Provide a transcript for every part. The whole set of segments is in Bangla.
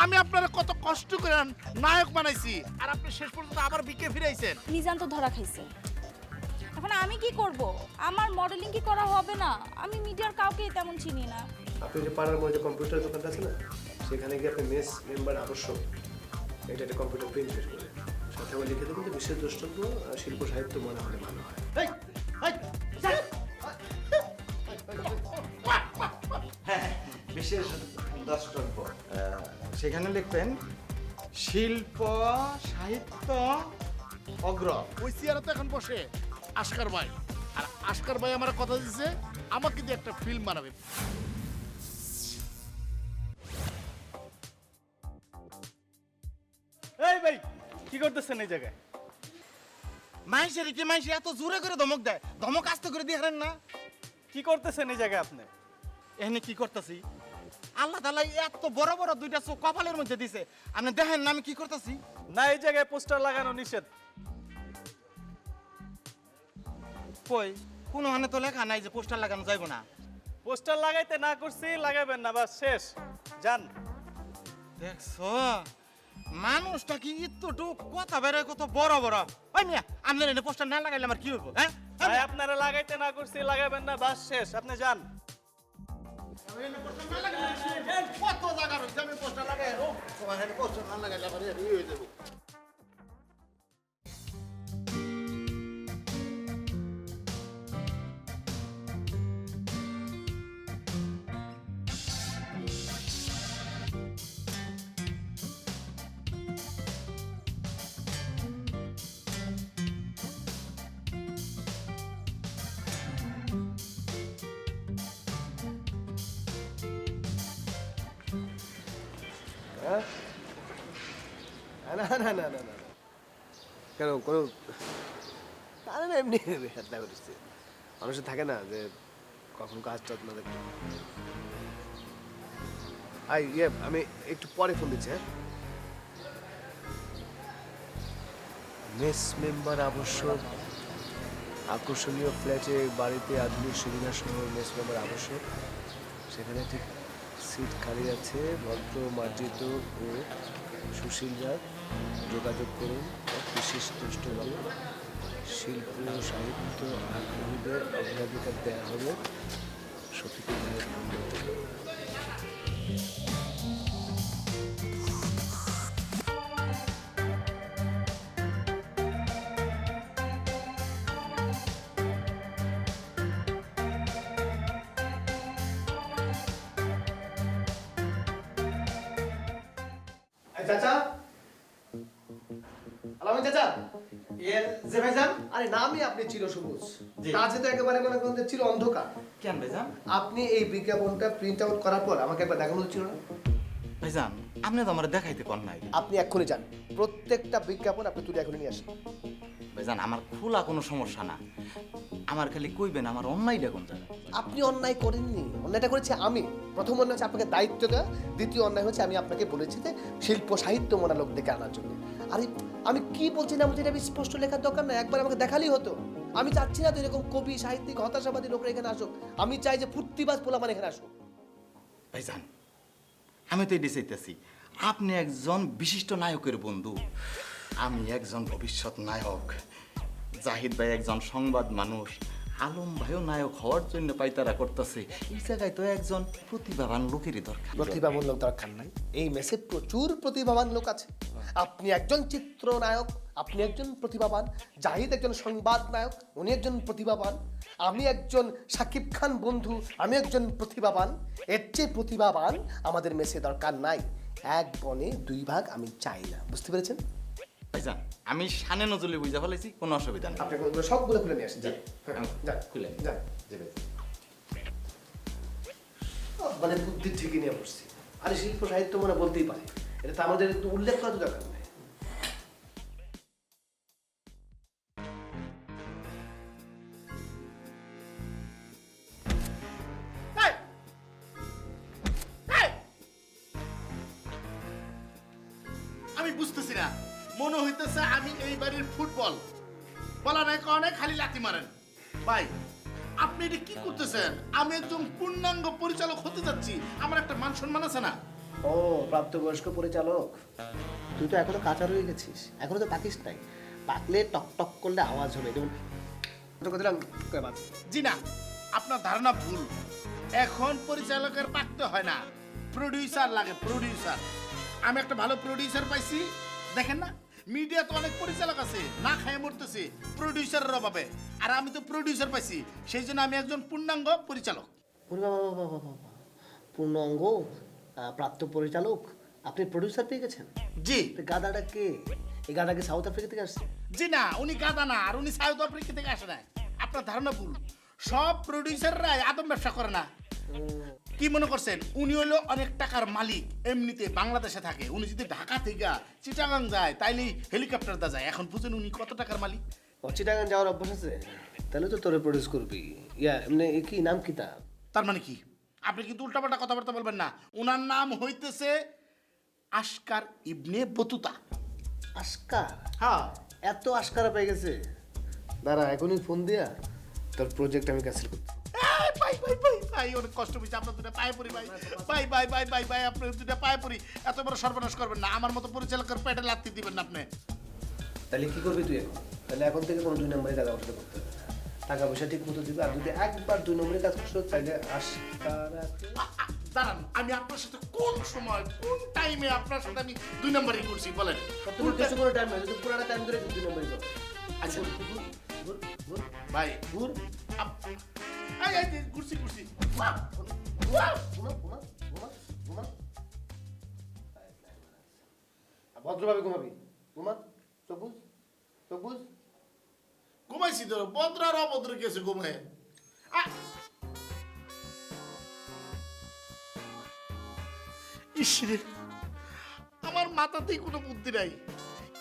আমি আপনারা কত কষ্ট করে নায়ক বানাইছি আর আপনি শেষ পর্যন্ত আবার বিকে ফিরাইছেন। মিজান তো ধরা খাইছে, এখন আমি কি করব? আমার মডেলিং কি করা হবে না? আমি মিডিয়ার কাউকে তেমন চিনি না। আপনি যে পাড়ার মধ্যে কম্পিউটার দোকানটা আছে না, সেখানে গিয়ে আপনি মেস মেম্বার আবশ্যক এটা একটা কম্পিউটার প্রিন্ট বের করে সাথে আবার লিখে দেবেন যে বিশেষ দ্রষ্টব্য শিল্প সাহিত্য মনে হলে ভালো হয়। হ্যাঁ, বিশেষ দ্রষ্টব্য সেখানে লিখবেন শিল্প সাহিত্য অগ্র। ওই চেয়ারে তো এখন বসে আস্কার ভাই, আর আস্কার ভাই আমার কথা দিচ্ছে আমাকে দিয়ে একটা ফিল্ম বানাবে। এই ভাই কি করতেছেন এই জায়গায়? মাইসের কি মাইসে এত জোরে করে ধমক দেয়, ধমক আস্তে করে দিয়ে হারেন না। কি করতেছেন এই জায়গায় আপনি? এখানে কি করতেছি? আল্লাহ তাআলা এত বড় বড় দুইটা চোখ কপালের মধ্যে দিছে, আপনি দেখেন না আমি কি করতেছি? না, এই জায়গায় পোস্টার লাগানো নিষেধ। কই কোনো হানে তো লেখা নাই যে পোস্টার লাগানো যাইব না। পোস্টার লাগাইতে না করছি, লাগাবেন না, বাস শেষ। যান। দেখছো মানুষটা কি এতটুক কথা বেরোয় কত বড় বড়। ওই মিয়া আপনার এনে পোস্টার না লাগাইলে আমার কি হইব? হ্যাঁ ভাই আপনারা লাগাইতে না করছি, লাগাবেন না, বাস শেষ। আপনি যান। কত জায়গা রয়েছে আমি পোস্টার লাগাই তোমার পোস্টার না লাগাইলে আমার হয়ে যাবো। হ্যাঁ না না না না না কেন কোনো আরে না এমনি হেডলা করছে। মানুষের থাকে না যে কখন কাজ টাজ না দেখতে। আমি একটু পরে ফোন দিচ্ছি। হ্যাঁ মেস মেম্বার আবশ্যক, আকর্ষণীয় ফ্ল্যাটে বাড়িতে আধুনিক সুবিধা সহ মেস মেম্বার আবশ্যক। সেখানে ঠিক সিট খালি আছে। ভদ্র মার্জিত ও সুশীলরা যোগাযোগ করুন। বিশেষ দ্রষ্টব্য শিল্প সাহিত্য আগ্রহীদের অগ্রাধিকার দেওয়া হবে। সত্যি চাচা, আলামিন চাচা। যে ভাইজান আরে নামই আপনি চির সবুজ, জি। কাজে তো একেবারে মনে করেন যে চির অন্ধকার। কেন ভাইজান? আপনি এই বিজ্ঞাপনটা প্রিন্ট আউট করার পর আমাকে একবার দেখানো ছিল না? ভাইজান আপনি তো আমার দেখাইতে পার নাই। আপনি এক্ষুনি যান, প্রত্যেকটা বিজ্ঞাপন আপনি তুলে এখনই নিয়ে আসেন। ভাইজান আমার খোলা কোনো সমস্যা না, আমার খালি কইবেন আমার অন্যায়টা কোন জায়গায়। আপনি অন্যায় করেননি, অন্যায়টা করেছি আমি। প্রথম অন্যায় হচ্ছে আপনাকে দায়িত্ব দেওয়া, দ্বিতীয় অন্যায় হচ্ছে আমি আপনাকে বলেছি যে শিল্প সাহিত্য মনা লোক ডেকে আনার জন্য। আরে আমি কি বলছি না বলছি এটা স্পষ্ট লেখার দরকার না, একবার আমাকে দেখালেই হতো। আমি চাচ্ছি না তো এরকম কবি সাহিত্যিক হতাশাবাদী লোকরা এখানে আসুক, আমি চাই যে ফুর্তিবাজ পোলাপান এখানে আসুক। ভাইজান আমি তো এটি চাইতেছি, আপনি একজন বিশিষ্ট নায়কের বন্ধু, আমি একজন ভবিষ্যৎ নায়ক, জাহিদ ভাই একজন সংবাদ মানুষ, আলম ভাইও নায়ক হওয়ার জন্য পাইতারা করতেছে। এই জায়গায় তো একজন প্রতিভাবান লোকেরই দরকার। প্রতিভাবান লোক দরকার নাই, এই মেসে প্রচুর প্রতিভাবান লোক আছে। আপনি একজন চিত্রনায়ক, আপনি একজন প্রতিভাবান, জাহিদ একজন সংবাদ নায়ক, উনি একজন প্রতিভাবান, আমি একজন শাকিব খান বন্ধু, আমি একজন প্রতিভাবান। এর চেয়ে প্রতিভাবান আমাদের মেসে দরকার নাই। এক বনে দুই ভাগ আমি চাই না, বুঝতে পেরেছেন? ভাইজান আমি শানে নজরুলি বুঝা ফেলেছি, কোনো অসুবিধা নেই। আপনি সবগুলো খুলে নিয়ে আসেন। জি, হ্যাঁ, আমি যান, খুলে নিই। যান। জি ভাই। মানে বুদ্ধি ঠিকই নিয়ে বসছি। আরে শিল্প সাহিত্য মনে বলতেই পারে, এটা তো আমাদের একটু উল্লেখ করা তো দরকার নেই। আমি বুঝতেছি না, মনে হইতেছে আমি এই বাড়ির ফুটবল বলা নাই কনে খালি লাথি মারেন। ভাই আপনি এটা কি করতেছেন? আমি একজন পূর্ণাঙ্গ পরিচালক হতে যাচ্ছি, আমার একটা মান সম্মান আছে না? ও প্রাপ্তবয়স্ক পরিচালক, তুই তো এখনো কাঁচা রয়ে গেছিস, এখনো তো পাকিস নাই। পাকলে টক টক করলে আওয়াজ হবে, যেমন তোকে দিলাম কয় বাজ। জি না, আপনার ধারণা ভুল। এখন পরিচালকের পাকতে হয় না, প্রডিউসার লাগে, প্রডিউসার। আমি একটা ভালো প্রডিউসার পাইছি। দেখেন না, মিডিয়া তো অনেক পরিচালক আছে, না খায় মরতেছে প্রডিউসারের অভাবে। আর আমি তো প্রডিউসার পাইছি, সেই জন্য আমি একজন পূর্ণাঙ্গ পরিচালক। ওরে বাবা বাবা বাবা বাবা, পূর্ণাঙ্গ প্রাপ্ত পরিচালক, আপনি প্রডিউসার পেয়ে গেছেন? জি তো গাদাটা কে? এই গাদা কি সাউথ আফ্রিকা থেকে আসছে? জি না, উনি গাদা না, আর উনি সাউথ আফ্রিকা থেকে আসে না। আপনার ধারণা ভুল। সব প্রডিউসাররাই আদম ব্যবসা করে না। কি মনে করছেন উনি হলো অনেক টাকার মালিক? এমনিতে বাংলাদেশে থাকে, উনি যদি ঢাকা থেকে চিটাগাং যায় তাইলেই হেলিকপ্টার দা যায়। এখন বুঝেন উনি কত টাকার মালিক? চিটাগাং যাওয়ার অভ্যাস আছে? তাহলে তো তোরে প্রডিউস করবি। ইয়া এমনি কি নাম কি তার? তার মানে কি? আপনি কিন্তু উল্টাপাল্টা কথাবার্তা বলবেন না। ওনার নাম হইতেছে আশকার ইবনে বতুতা। আস্কার? হ্যাঁ। এত আস্কারা পেয়ে গেছে? দাঁড়া, এখনই ফোন দিয়া তোর প্রজেক্ট আমি ক্যান্সেল করছি। ভাই অনেক কষ্ট পেয়েছি, আপনার দুটা পায়ে পড়ি ভাই। ভাই আপনার দুটা পায়ে পড়ি। এত বড় সর্বনাশ করবেন না, আমার মতো পরিচালকের পেটে লাত্তি দিবেন না আপনি। তাহলে কি করবি তুই এখন? তাহলে এখন থেকে কোনো 2 নম্বরে টাকা পয়সা করতে হবে না। টাকা পয়সা ঠিক মতো দিবি, আর যদি একবার 2 নম্বরে কাজ করছো তাহলে আস্কারাকে দাঁড়ান, আমি আপনার সাথে কোন সময় কোন টাইমে আপনার সাথে আমি 2 নম্বরই করছি বলেন? তুমি কিছু করে টাইম নাই, যদি পুরোটা টাইম ধরে 2 নম্বরই করো। আচ্ছা ঘুর ভাই, ঘুর ঘুরছি। ঘুমা ঘুমা ঘুমা ঘুমা। ভদ্রভাবে ঘুমাবি, ঘুমা। সবুজ সবুজ ঘুমাইছি তো, ভদ্র আর অভদ্র কেছে ঘুমায়। ইসরে, আমার মাথাতেই কোনো বুদ্ধি নাই।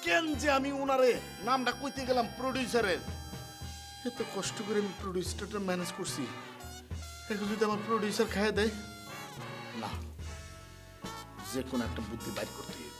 কেন যে আমি ওনারে নামটা কইতে গেলাম প্রডিউসারের। এত কষ্ট করে আমি প্রডিউসারটা ম্যানেজ করছি, এখন যদি আমার প্রডিউসার খাইয়ে দেয়, না, যে কোনো একটা বুদ্ধি বাইর করতে হবে।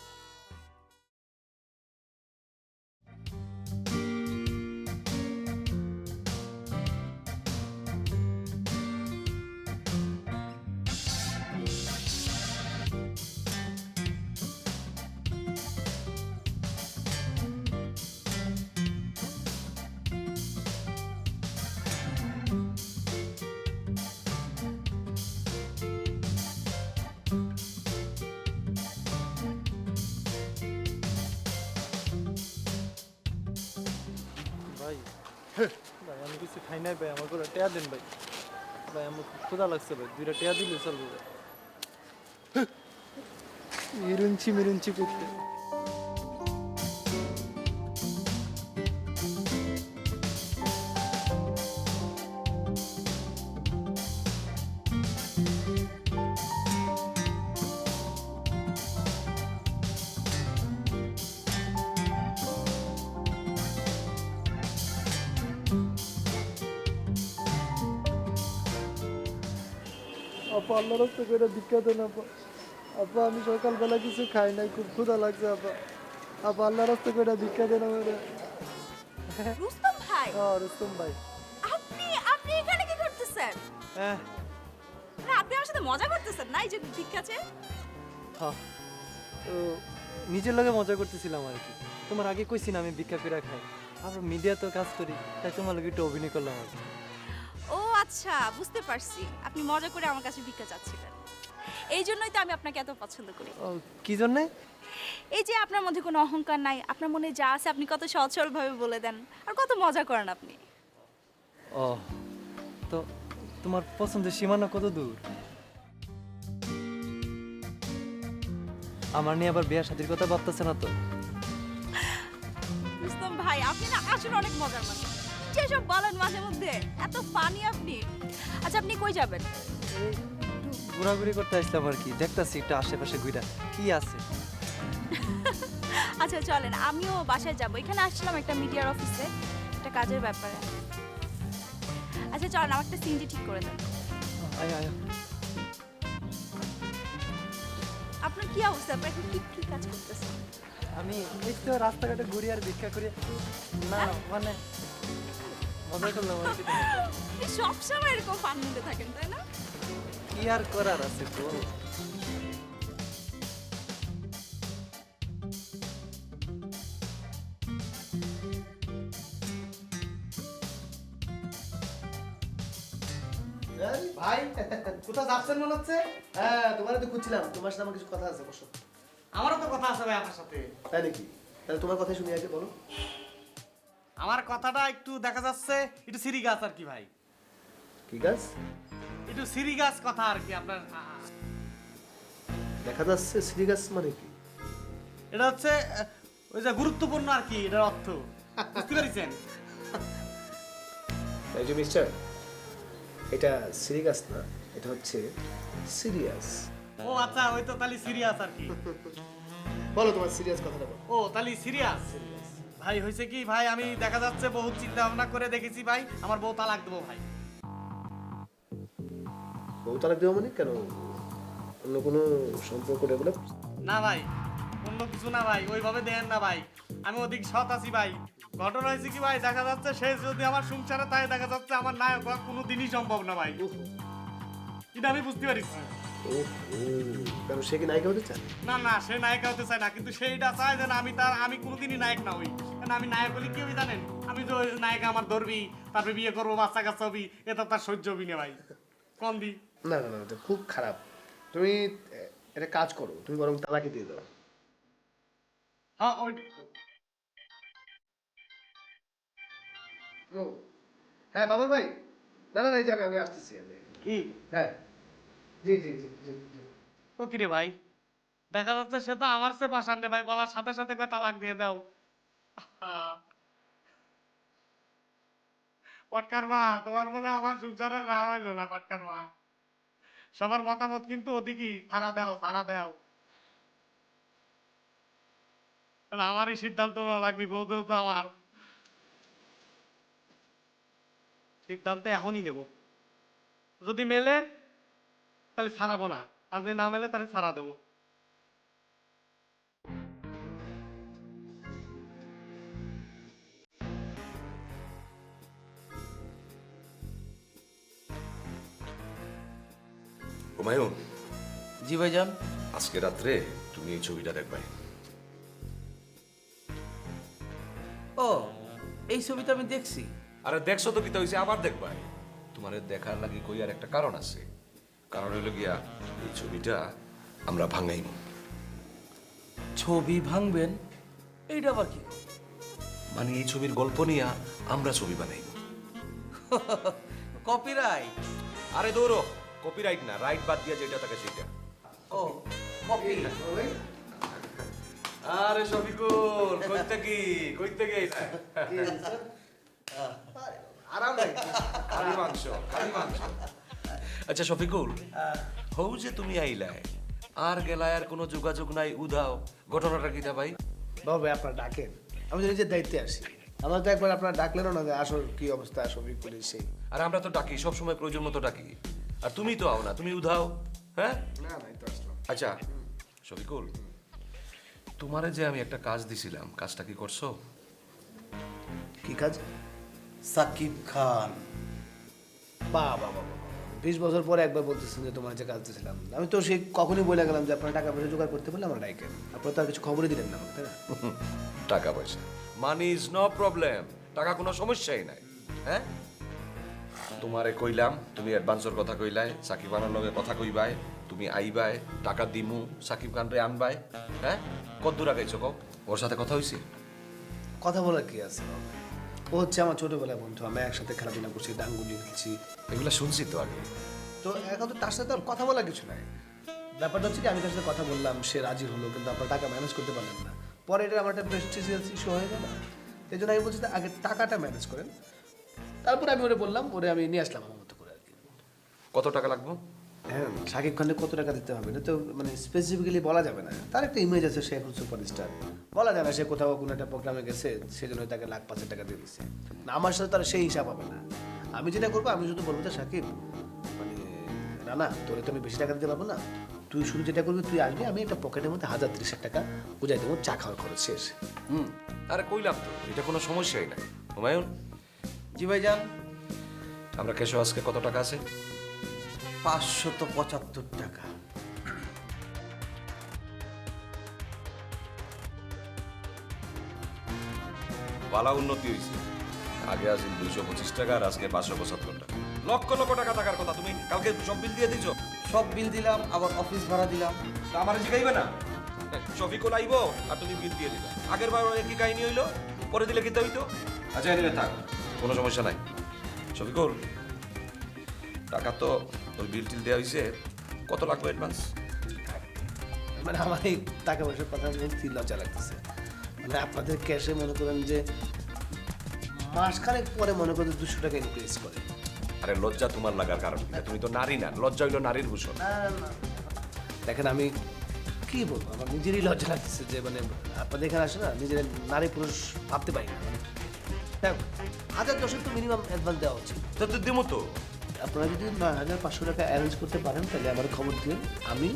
ভাই ভাই আমি কিছু খাই নাই ভাই, আমার করে টেয়া দেন ভাই। ভাই আমার খুব ক্ষুধা লাগছে ভাই, 2টা টেয়া দিলে চলবে ভাই। মিরুঞ্চি করতে। আপা আল্লাহ রাস্তা করে ভিক্ষা দেন আপা। আপা আমি সকালবেলা কিছু খাই নাই, খুব ক্ষুধা লাগছে আপা। আপা আল্লাহ রাস্তা করে ভিক্ষা দেন আমার। রুস্তম ভাই, রুস্তম ভাই। আপনি আপনি এখানে কি করতেছেন? হ্যাঁ না, আপনি আমার সাথে মজা করতেছেন না? এই যে ভিক্ষা চেয়ে। হ্যাঁ, তো নিজের লগে মজা করতেছিলাম আর কি। তোমার আগে কইছি না আমি ভিক্ষা করে খাই, আমরা মিডিয়া তো কাজ করি, তাই তোমার লগে একটু অভিনয় করলাম আর কি। ও আচ্ছা, বুঝতে পারছি, আপনি মজা করে আমার কাছে ভিক্ষা চাচ্ছিলেন। এই জন্যই তো আমি আপনাকে এত পছন্দ করি। ও কি জন্যে? এই যে আপনার মধ্যে কোনো অহংকার নাই, আপনার মনে যা আছে আপনি কত সহজ সরলভাবে বলে দেন, আর কত মজা করেন আপনি। ও তো তোমার পছন্দের সীমানা কত দূর? আমার নিয়ে আবার বিয়ে শাদীর কথা ভাবতেছে না তো? রুস্তম ভাই, আপনি না আসলে অনেক মজার মানুষ। যেসব বলেন মাঝে মধ্যে, এত ফানি আপনি। আচ্ছা, আপনি কই যাবেন? এই একটু ঘোরাঘুরি করতে আসলাম আর কি, দেখতাছি একটু আশেপাশে ঘুরা কি আছে। আচ্ছা চলেন, আমিও বাসায় যাব। এখানে আসছিলাম একটা মিডিয়ার অফিসে, একটা কাজের ব্যাপারে। আচ্ছা চলেন, আমার একটা সিনজি ঠিক করে দেন। আয় আয়। আপনার কি অবস্থা? আপনি এখন কি কি কাজ করতেছেন? আমি এই তো রাস্তাঘাটে ঘুরি আর ভিক্ষা করি। না মানে মজা করলাম আর কি। আপনি সবসময় এরকম ফান মুডে থাকেন, তাই না? কি আর করার আছে তো। ভাই কোথাও যাচ্ছেন মনে হচ্ছে? হ্যাঁ তোমার তো খুঁজছিলাম, তোমার সাথে আমার কিছু কথা আছে, বসো। আমারও তো কথা আছে ভাই আপনার সাথে। তাই নাকি? তাহলে তোমার কথাই শুনি আগে, বলো। আমার কথাটা একটু দেখা যাচ্ছে একটু সিরি গাছ আর কি ভাই, কি গাছ? একটু সিরি গাছ কথা আর কি আপনার। দেখা যাচ্ছে শ্রী গাছ মানে কি? এটা হচ্ছে ওই যে গুরুত্বপূর্ণ আর কি, এটার অর্থ বুঝতে পেরেছেন? এই যে মিস্টার, এটা শ্রী গাছ না, এটা হচ্ছে সিরিয়াস। ও আচ্ছা, ওই তো তাহলে সিরিয়াস আর কি। বলো তোমার সিরিয়াস কথাটা বলো। ও তাহলে সিরিয়াস। ভাই হয়েছে কি ভাই, আমি দেখা যাচ্ছে বহুত চিন্তা ভাবনা করে দেখেছি ভাই, আমার বউ তালাক দেবো ভাই। বউ তালাক দেওয়া মানে কেন? অন্য কোনো সম্পর্ক ডেভেলপ? না ভাই, অন্য কিছু না ভাই, ওইভাবে দেন না ভাই, আমি ওদিক সৎ আছি ভাই। ঘটনা হয়েছে কি ভাই, দেখা যাচ্ছে সে যদি আমার সংসারে তাই দেখা যাচ্ছে আমার নায়ক হওয়া কোনো দিনই সম্ভব না ভাই, এটা আমি বুঝতে পারিছি। কেন সে কি নায়িকা হতে চায়? না না, সে নায়িকা হতে চায় না, কিন্তু সেইটা চায় যে না, আমি কোনোদিনই নায়ক না হই। কারণ আমি নায়ক হলে কি হবি জানেন, আমি যে ওই নায়িকা আমার ধরবি, তারপরে বিয়ে করবো, বাচ্চা কাচ্চা হবি, এটা তার সহ্য হবি না ভাই। কম দি। না না না, এটা খুব খারাপ। তুমি এটা কাজ করো, তুমি বরং তালাকে দিয়ে দাও। হ্যাঁ ওই হ্যাঁ বাবা ভাই, না না এই যাবে, আমি আসতেছি। কি হ্যাঁ জি জি জি জি জি। ও কিরে ভাই, দেখা যাচ্ছে সে তো আমার সে পাশান রে ভাই, বলার সাথে সাথে কয় তালাক দিয়ে দাও। পটকার মা, তোমার মনে হয় আমার সংসারে না হইলো না পটকার মা। সবার মতামত কিন্তু ওদিকে ভাড়া দাও, ভাড়া দাও। তাহলে আমারই সিদ্ধান্ত নেওয়া লাগবে, বলতেও তো আমার সিদ্ধান্ত এখনই নেব। যদি মেলে তাহলে ছাড়াবো না, আর যদি না মেলে তাহলে ছাড়া দেবো। হুমায়ুন, জি ভাইজান। আজকে রাত্রে তুমি এই ছবিটা দেখবে। ও, এই ছবিটা আমি দেখছি। আরে দেখছো তো, কি তো হয়েছে, আবার দেখবা। তোমার দেখার লাগি কই আর একটা কারণ আছে। কারণ হইল গিয়া এই ছবিটা আমরা ভাঙাইব। ছবি ভাঙবেন? এইটা আবার কি? মানে এই ছবির গল্প নিয়ে আমরা ছবি বানাইব। কপিরাইট? আরে দৌড়ো, কপিরাইট না, রাইট বাদ দিয়া যেটা থাকে সেটা। ও, কপি। আরে শফিকুল, কইতে কি আরাম লাগে। খালি মাংস, খালি মাংস। আচ্ছা শফিকুল, হউ যে তুমি আইলাই আর গেলায় আর কোনো যোগাযোগ নাই, উধাও, ঘটনাটা কিটা ভাই? বাবা ভাই আপনার ডাকেন, আমি তো নিজের দায়িত্বে আসি। আমার তো একবার আপনার ডাকলেনও না যে আসল কি অবস্থা, সবই পুলিশ সেই। আর আমরা তো ডাকি, সবসময় প্রয়োজন মতো ডাকি। আর তুমি তো আও না, তুমি উধাও। হ্যাঁ না না, এই তো আসলাম। আচ্ছা শফিকুল, তোমারে যে আমি একটা কাজ দিছিলাম, কাজটা কি করছো? কি কাজ? সাকিব খান। বাবা বাবা, 20 বছর পরে একবার বলতেছেন যে তোমার যে কাজ দিয়েছিলাম, আমি তো সেই কখনই বলে গেলাম যে আপনার টাকা পয়সা জোগাড় করতে পারলে আমার ডাইকেন। আপনার তো আর কিছু খবরই দিলেন না আমাকে, তাই না? টাকা পয়সা, মানি ইজ নো প্রবলেম, টাকা কোনো সমস্যাই নাই। হ্যাঁ তোমারে কইলাম, তুমি অ্যাডভান্সের কথা কইলাই, সাকিব খানের লগে কথা কইবাই, তুমি আইবাই, টাকা দিমু, সাকিব খানরে আনবাই। হ্যাঁ কদ্দূর আগাইছো কও? ওর সাথে কথা হইছে? কথা বলার কি আছে বাবা? ও হচ্ছে আমার ছোটবেলার বন্ধু, আমরা একসাথে খেলাধুলা করছি, ডাঙ্গুলি খেলছি। এগুলা শুনছি তো আগে। তো এখন তো তার সাথে আর কথা বলার কিছু নাই। ব্যাপারটা হচ্ছে কি, আমি তার সাথে কথা বললাম, সে রাজি হলো, কিন্তু আপনার টাকা ম্যানেজ করতে পারলেন না। পরে এটা আমার একটা প্রেস্টিজিয়াস ইস্যু হয়ে গেল। এই জন্য আমি বলছি যে আগে টাকাটা ম্যানেজ করেন, তারপরে আমি ওরে বললাম, ওরে আমি নিয়ে আসলাম আমার মতো করে আর কি। কত টাকা লাগবে? হ্যাঁ, শাকিব খানকে কত টাকা দিতে হবে এটা তো মানে স্পেসিফিক্যালি বলা যাবে না। তার একটা ইমেজ আছে, সে এখন সুপারস্টার, বলা যায় না সে কোথাও কোনো একটা প্রোগ্রামে গেছে সেজন্য তাকে লাখ 5,000 টাকা দিয়ে দিচ্ছে। না, আমার সাথে তার সেই হিসাব হবে না। আমি যেটা করবো, আমি শুধু বলবো যে শাকিব, মানে না তোরে তো আমি বেশি টাকা দিতে পারবো না, তুই শুধু যেটা করবি, তুই আসবি, আমি একটা পকেটের মধ্যে 1,030 টাকা বুঝাই দেবো, চা খাওয়ার খরচ শেষ। আরে কইলাম তো, এটা কোনো সমস্যাই নাই। হুমায়ুন, জি ভাইজান। আমরা কেশো আজকে কত টাকা আছে? 575 টাকা। বালা উন্নতি হয়েছে। আগে আসেন 225 টাকা, আর আজকে 575 টাকা। লক্ষ লক্ষ টাকা থাকার কথা, তুমি কালকে সব বিল দিয়ে দিছো। সব বিল দিলাম, আবার অফিস ভাড়া দিলাম। তা আমার জিগাইবে না? শফিকুল আইবো আর তুমি বিল দিয়ে দিবা। আগের বার কি কাহিনী হইলো, পরে দিলে কি হইতো? আচ্ছা এদিকে থাক, কোনো সমস্যা নাই। শফিকুল, টাকা তো ওই বিল টিল দেওয়া হয়েছে, কত লাগবে অ্যাডভান্স? মানে আমার এই টাকা পয়সার কথা বলতে লজ্জা লাগতেছে। মানে আপনাদের ক্যাশে মনে করেন যে মাসখানেক পরে মনে করেন 200 টাকা ইনক্রিজ করে। আরে লজ্জা তোমার লাগার কারণ কি? তুমি তো নারী না, লজ্জা হইলো নারীর ভূষণ। দেখেন আমি কি বলবো, আমার নিজেরই লজ্জা লাগতেছে যে মানে আপনাদের এখানে আসে না, নিজের নারী পুরুষ ভাবতে পারি না। দেখো 1000-1000 তো মিনিমাম অ্যাডভান্স দেওয়া উচিত। তো তো দিমু তো। আপনারা যদি 9500 টাকা অ্যারেঞ্জ করতে পারেন তাহলে আমার খবর দিন। আমি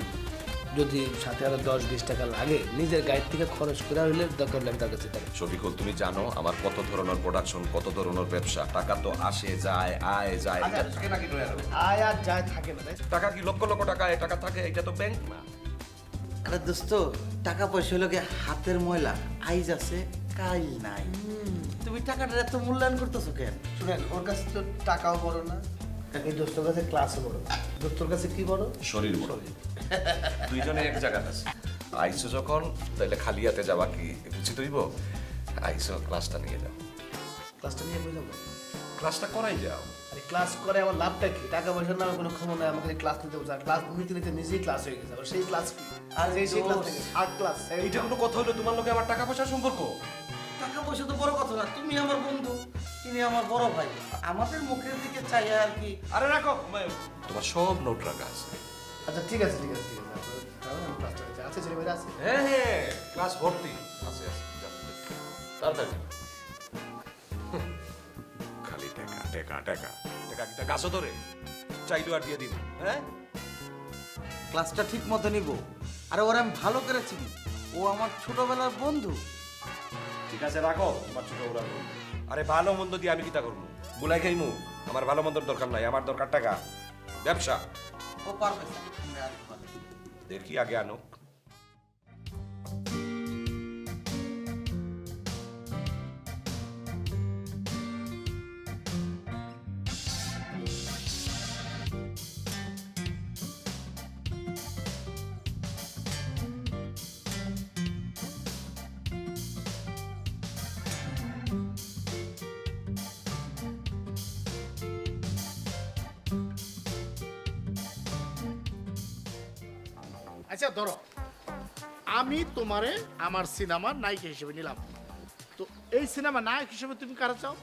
যদি সাথে আরো 10-20 টাকা লাগে নিজের গাইড থেকে খরচ করে হইলে দরকার লাগে তার কাছে টাকা। শফিকুল, তুমি জানো আমার কত ধরনের প্রোডাকশন, কত ধরনের ব্যবসা, টাকা তো আসে যায়, আয় যায়, এটা থাকে নাকি নয় আরো? আয় আর যায় থাকে না, তাই টাকা কি লক্ষ লক্ষ টাকা টাকা থাকে? এটা তো ব্যাংক না। আরে দোস্ত, টাকা পয়সা হলো গিয়ে হাতের ময়লা, আইজ আছে কাইল নাই। তুমি টাকাটার এত মূল্যায়ন করতেছো কেন? শুনেন, ওর কাছে তো টাকাও বড় না, এই দোস্তর কাছে ক্লাসও বড় না। দোস্তর কাছে কি বড়? শরীর বড়। দুইজনে এক জায়গাতে আছে। আইসো যখন, তাহলে খালি হাতে যাবা কি উচিত হইব? আইসো, ক্লাসটা নিয়ে যাও। ক্লাসটা নিয়ে বই যাবো। ক্লাসটা করাই যাও। আরে ক্লাস করে আমার লাভটা কি? টাকা পয়সার নামে কোনো ক্ষমতা নাই, আমাকে ক্লাস নিতে বলছে। আর ক্লাস নিতে নিতে নিজেই ক্লাস হয়ে গেছে। আর সেই ক্লাস কি? আর সেই ক্লাস থেকে আর্ট ক্লাস। এইটা কোনো কথা হলো? তোমার লোকে আমার টাকা পয়সার সম্পর্ক? টাকা পয়সা তো বড় কথা না, তুমি আমার বন্ধু, তিনি আমার বড় ভাই। আমাদের মুখের দিকে চাই আর কি। আরে রাখো, তোমার সব নোট রাখা আছে। আচ্ছা ঠিক আছে, ঠিক আছে, ঠিক আছে। তাহলে আমি ক্লাসটা করছি। আছে ছেলেমেয়েরা আছে? হ্যাঁ হ্যাঁ, ক্লাস ভর্তি আছে আছে। যাও, তাড়াতাড়ি। খালি টাকা টাকা টাকা টাকা, কি গাছও ধরে চাইলো আর দিয়ে দিব? হ্যাঁ, ক্লাসটা ঠিক মতো নিব। আরে ওরা আমি ভালো করে চিনি, ও আমার ছোটবেলার বন্ধু। ঠিক আছে রাখো তোমার ছোট ওরা। আরে ভালো মন্দ দিয়ে আমি কিতা করবো? বুলাই খাইমু? আমার ভালো মন্দর দরকার নাই, আমার দরকার টাকা, ব্যবসা। ও পারবে, আমরা আর পারবো না। দেখি আগে আনুক। আচ্ছা ধরো, আমি তোমারে আমার সিনেমার নায়িকা হিসেবে নিলাম, তো এই সিনেমা নায়ক হিসেবে তুমি কারা চাও?